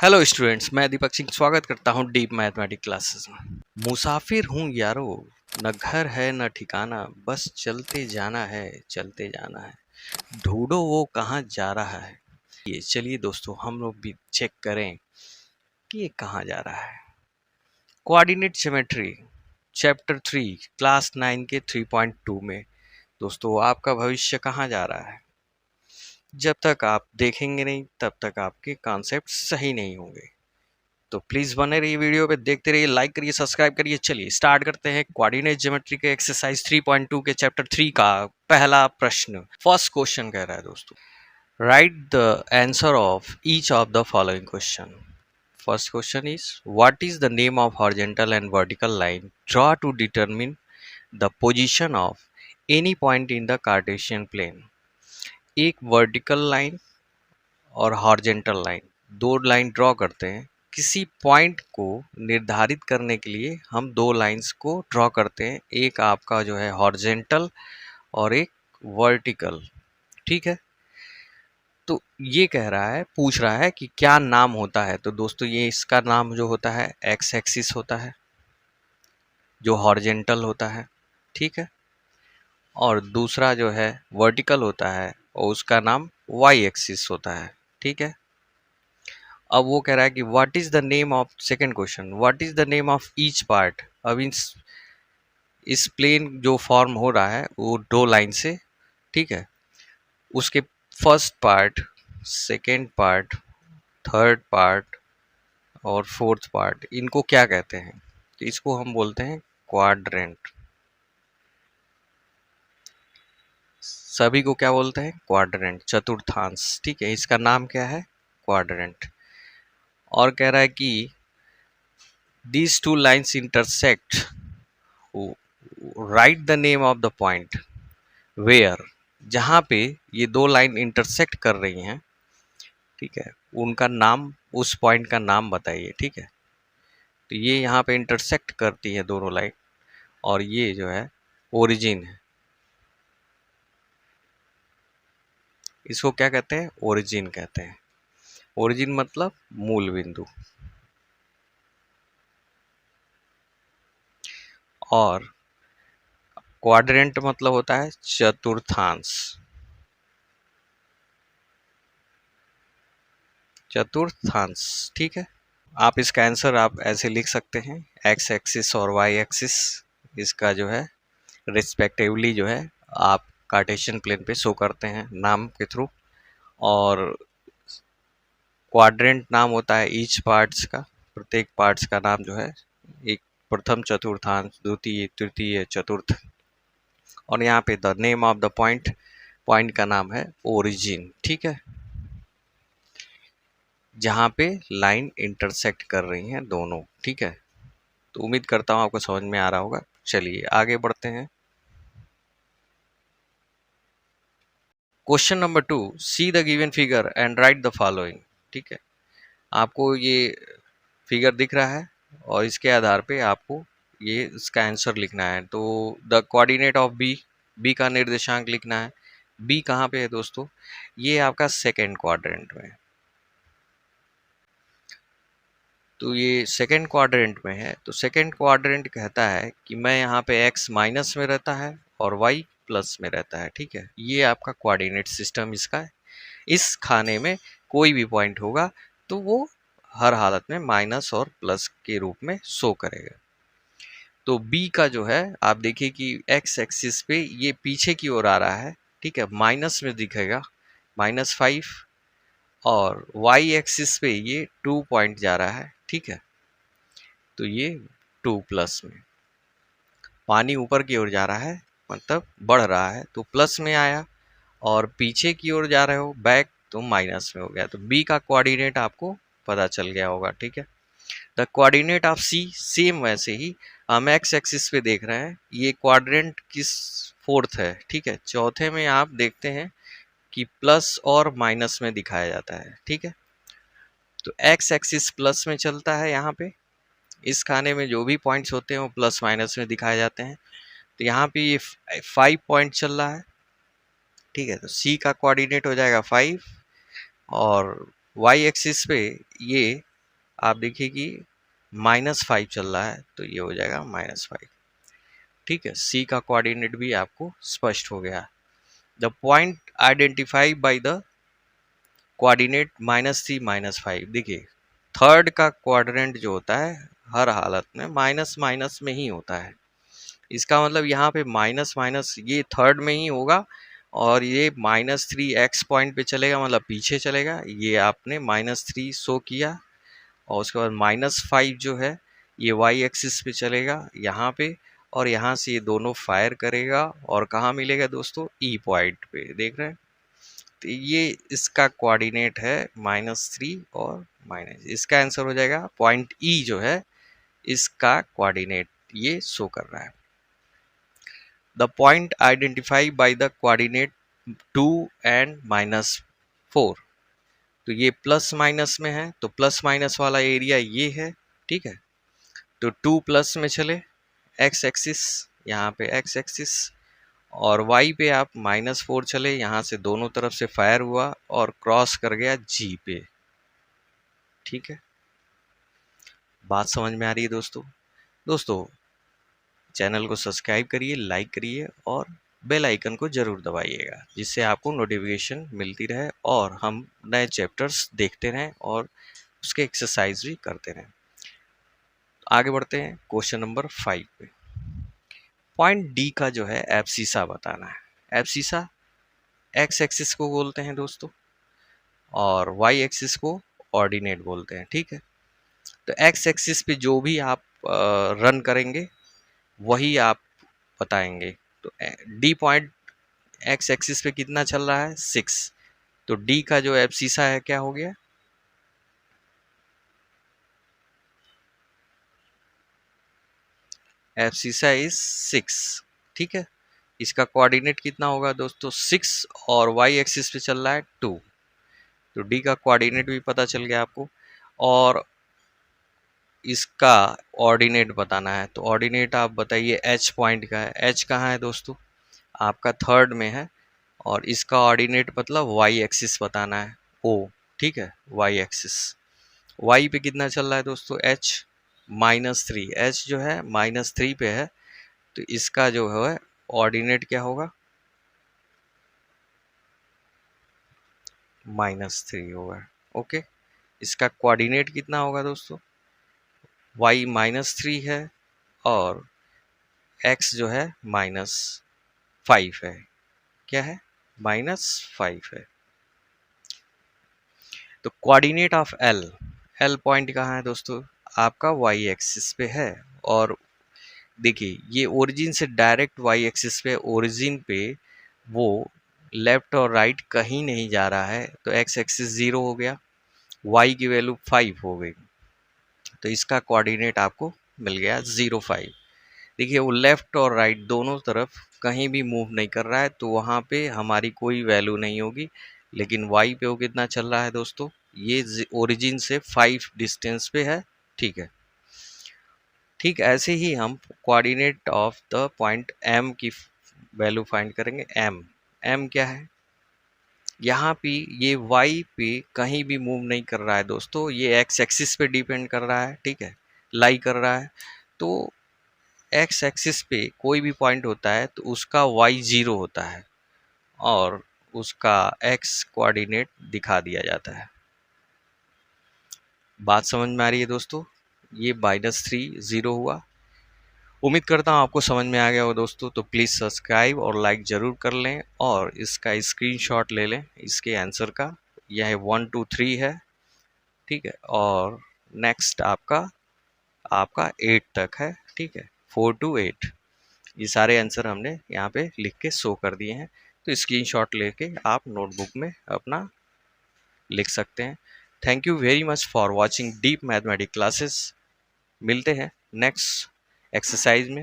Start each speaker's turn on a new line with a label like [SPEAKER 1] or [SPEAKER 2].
[SPEAKER 1] Hello students, मैं दीपक सिंह स्वागत करता हूं डीप मैथमेटिक्स क्लासेस में। मुसाफिर हूं यारो, न घर है न ठिकाना, बस चलते जाना है, चलते जाना है, ढूंढो वो कहाँ जा रहा है। ये चलिए दोस्तों, हम लोग भी चेक करें कि ये कहाँ जा रहा है। कोऑर्डिनेट ज्योमेट्री चैप्टर 3 क्लास 9 के 3.2 में दोस्तों आपका भविष्य कहाँ जा रहा है। जब तक आप देखेंगे नहीं तब तक आपके कॉन्सेप्ट सही नहीं होंगे। तो प्लीज बने रहिए, वीडियो पे देखते रहिए, लाइक करिए, सब्सक्राइब करिए। चलिए स्टार्ट करते हैं कोऑर्डिनेट ज्योमेट्री के एक्सरसाइज 3.2 के चैप्टर 3 का पहला प्रश्न। फर्स्ट क्वेश्चन कह रहा है दोस्तों, right the answer of each of the following question. First question is what is the name of horizontal and vertical line draw to determine the position of any point in the Cartesian plane. एक vertical line और horizontal line, दो line draw करते हैं। किसी point को निर्धारित करने के लिए हम दो लाइंस को ड्रॉ करते हैं, एक आपका जो है हॉरिजॉन्टल और एक वर्टिकल। ठीक है, तो ये कह रहा है, पूछ रहा है कि क्या नाम होता है। तो दोस्तों ये इसका नाम जो होता है एक्स एक्सिस होता है, जो हॉरिजॉन्टल होता है। ठीक है, और दूसरा जो है वर्टिकल होता है और उसका नाम वाई एक्सिस होता है। ठीक है, अब वो कह रहा है कि what is the name of, second question, what is the name of each part. अब इस प्लेन जो फॉर्म हो रहा है वो दो लाइन से, ठीक है, उसके first part, second part, third part और फोर्थ पार्ट, इनको क्या कहते हैं। तो इसको हम बोलते हैं क्वाड्रेंट। सभी को क्या बोलते हैं, क्वाड्रेंट, चतुर्थांश। ठीक है, इसका नाम क्या है, क्वाड्रेंट। और कह रहा है कि these two lines intersect, write the name of the point where, जहाँ पे ये दो लाइन इंटरसेक्ट कर रही हैं, ठीक है, उनका नाम, उस पॉइंट का नाम बताइए। ठीक है, तो ये यहाँ पे इंटरसेक्ट करती है दोनों लाइन और ये जो है ओरिजिन है। इसको क्या कहते हैं, ओरिजिन कहते हैं। ओरिजिन मतलब मूल बिंदु। और क्वाड्रेंट मतलब होता है चतुर्थांश। चतुर्थांश, ठीक है। आप इसका आंसर आप ऐसे लिख सकते हैं, एक्स एक्सिस और वाई एक्सिस इसका जो है रिस्पेक्टिवली जो है आप कार्टेशियन प्लेन पे शो करते हैं नाम के थ्रू। और क्वाड्रेंट नाम होता है ईच पार्ट्स का, प्रत्येक पार्ट्स का नाम जो है, एक प्रथम चतुर्थांश, द्वितीय, तृतीय, चतुर्थ। और यहाँ पे the name of the point, point का नाम है ओरिजिन। ठीक है, जहाँ पे लाइन इंटरसेक्ट कर रही हैं दोनों। ठीक है, तो उम्मीद करता हूँ आपको समझ में आ रहा होगा। चलिए आगे बढ़ते हैं। Question number 2, see the given figure and right the following. ठीक है, आपको ये फिगर दिख रहा है और इसके आधार पे आपको ये इसका आंसर लिखना है। तो the coordinate of B, B का निर्देशांक लिखना है। बी कहाँ पे है दोस्तों, ये आपका सेकेंड क्वाड्रेंट में है। तो ये सेकेंड क्वाड्रेंट में है, तो सेकेंड क्वाड्रेंट कहता है कि मैं यहाँ पे x माइनस में रहता है और y प्लस में रहता है। ठीक है, ये आपका कोऑर्डिनेट सिस्टम इसका है। इस खाने में कोई भी पॉइंट होगा तो वो हर हालत में माइनस और प्लस के रूप में शो करेगा। तो b का जो है आप देखिए कि x एक्सिस पे ये पीछे की ओर आ रहा है। ठीक है, माइनस में दिखेगा, -5, और y एक्सिस पे ये 2 पॉइंट जा रहा है। ठीक है, तो ये 2 प्लस में, पानी ऊपर की ओर जा रहा है मतलब बढ़ रहा है तो प्लस में आया, और पीछे की ओर जा रहे हो बैक तो माइनस में हो गया। तो बी का कोऑर्डिनेट आपको पता चल गया होगा। ठीक है, the coordinate of C, same वैसे ही हम एक्स एक्सिस पे देख रहे हैं, ये क्वाड्रेंट किस फोर्थ है। ठीक है, चौथे में आप देखते हैं कि प्लस और माइनस में दिखाया जाता है। ठीक है, तो एक्स एक्सिस प्लस में चलता है, यहाँ पे इस खाने में जो भी पॉइंट्स होते हैं वो प्लस माइनस में दिखाए जाते हैं। तो यहाँ पे ये 5 पॉइंट चल रहा है। ठीक है, तो सी का कोऑर्डिनेट हो जाएगा 5, और वाई एक्सिस पे ये आप देखिए कि -5 चल रहा है, तो ये हो जाएगा -5। ठीक है, सी का कोऑर्डिनेट भी आपको स्पष्ट हो गया। The point identify by the coordinate -3 -5। देखिए थर्ड का क्वाड्रेंट जो होता है हर हालत में माइनस माइनस में ही होता है। इसका मतलब यहाँ पे माइनस माइनस ये थर्ड में ही होगा, और ये -3 x पॉइंट पे चलेगा, मतलब पीछे चलेगा। ये आपने -3 शो किया, और उसके बाद -5 जो है ये y एक्सिस पे चलेगा यहाँ पे, और यहाँ से ये दोनों फायर करेगा, और कहाँ मिलेगा दोस्तों, ई पॉइंट पे। देख रहे हैं, तो ये इसका कोऑर्डिनेट है -3 और माइनस, इसका आंसर हो जाएगा पॉइंट ई जो है इसका कोऑर्डिनेट ये शो कर रहा है। The point identify by the coordinate 2 and -4। तो ये प्लस माइनस में है, तो प्लस माइनस वाला एरिया ये है। ठीक है, तो 2 प्लस में चले एक्स एक्सिस, यहाँ पे एक्स एक्सिस, और y पे आप -4 चले, यहाँ से दोनों तरफ से फायर हुआ और क्रॉस कर गया जी पे। ठीक है, बात समझ में आ रही है दोस्तों? दोस्तों चैनल को सब्सक्राइब करिए, लाइक करिए, और बेल आइकन को जरूर दबाइएगा, जिससे आपको नोटिफिकेशन मिलती रहे और हम नए चैप्टर्स देखते रहें और उसके एक्सरसाइज भी करते रहें। आगे बढ़ते हैं क्वेश्चन नंबर 5 पे। पॉइंट डी का जो है एब्सिसा बताना है। एब्सिसा एक्स एक्सिस को बोलते हैं दोस्तों, और वाई एक्सिस को ऑर्डिनेट बोलते हैं। ठीक है, तो एक्स एक्सिस पे जो भी आप रन करेंगे वही आप बताएंगे। तो डी पॉइंट एक्स एक्सिस पे कितना चल रहा है, 6। तो डी का जो एब्सिसा है क्या हो गया, एब्सिसा इज 6। ठीक है, इसका कोऑर्डिनेट कितना होगा दोस्तों, 6, और वाई एक्सिस पे चल रहा है 2। तो डी का कोऑर्डिनेट भी पता चल गया आपको, और इसका ऑर्डिनेट बताना है। तो ऑर्डिनेट आप बताइए, एच पॉइंट का है, एच कहाँ है दोस्तों, आपका थर्ड में है, और इसका ऑर्डिनेट मतलब वाई एक्सिस बताना है, ओ। ठीक है, वाई एक्सिस, वाई पे कितना चल रहा है दोस्तों, एच -3। एच जो है -3 पे है, तो इसका जो है ऑर्डिनेट क्या होगा, -3 होगा। ओके, इसका कोऑर्डिनेट कितना होगा दोस्तों, y -3 है, और x जो है -5 है। क्या है, -5 है। तो coordinate of L, L point कहाँ है दोस्तों, आपका y एक्सिस पे है। और देखिए ये ओरिजिन से डायरेक्ट y एक्सिस पे, ओरिजिन पे वो लेफ्ट और राइट कहीं नहीं जा रहा है, तो x एक्सिस 0 हो गया, y की वैल्यू 5 हो गई, तो इसका कोऑर्डिनेट आपको मिल गया 0, 5। देखिए वो लेफ्ट और राइट दोनों तरफ कहीं भी मूव नहीं कर रहा है, तो वहाँ पे हमारी कोई वैल्यू नहीं होगी। लेकिन y पे वो कितना चल रहा है दोस्तों, ये ओरिजिन से 5 डिस्टेंस पे है। ठीक है, ठीक ऐसे ही हम coordinate of the point m की वैल्यू फाइंड करेंगे। m क्या है, यहाँ पे ये y पे कहीं भी मूव नहीं कर रहा है दोस्तों, ये x एक्सिस पे डिपेंड कर रहा है। ठीक है, लाई कर रहा है, तो एक्स एक्सिस पे कोई भी पॉइंट होता है तो उसका वाई 0 होता है, और उसका एक्स कोऑर्डिनेट दिखा दिया जाता है। बात समझ में आ रही है दोस्तों? ये -3 0 हुआ। उम्मीद करता हूँ आपको समझ में आ गया हो दोस्तों। तो प्लीज़ सब्सक्राइब और लाइक ज़रूर कर लें, और इसका स्क्रीनशॉट ले लें इसके आंसर का। यह 1 2 3 है। ठीक है, और नेक्स्ट आपका आपका 8 तक है। ठीक है, 4 to 8 ये सारे आंसर हमने यहाँ पे लिख के शो कर दिए हैं। तो स्क्रीनशॉट लेके आप नोटबुक में अपना लिख सकते हैं। Thank you very much for watching deep mathematics classes. मिलते हैं नेक्स्ट एक्सरसाइज में।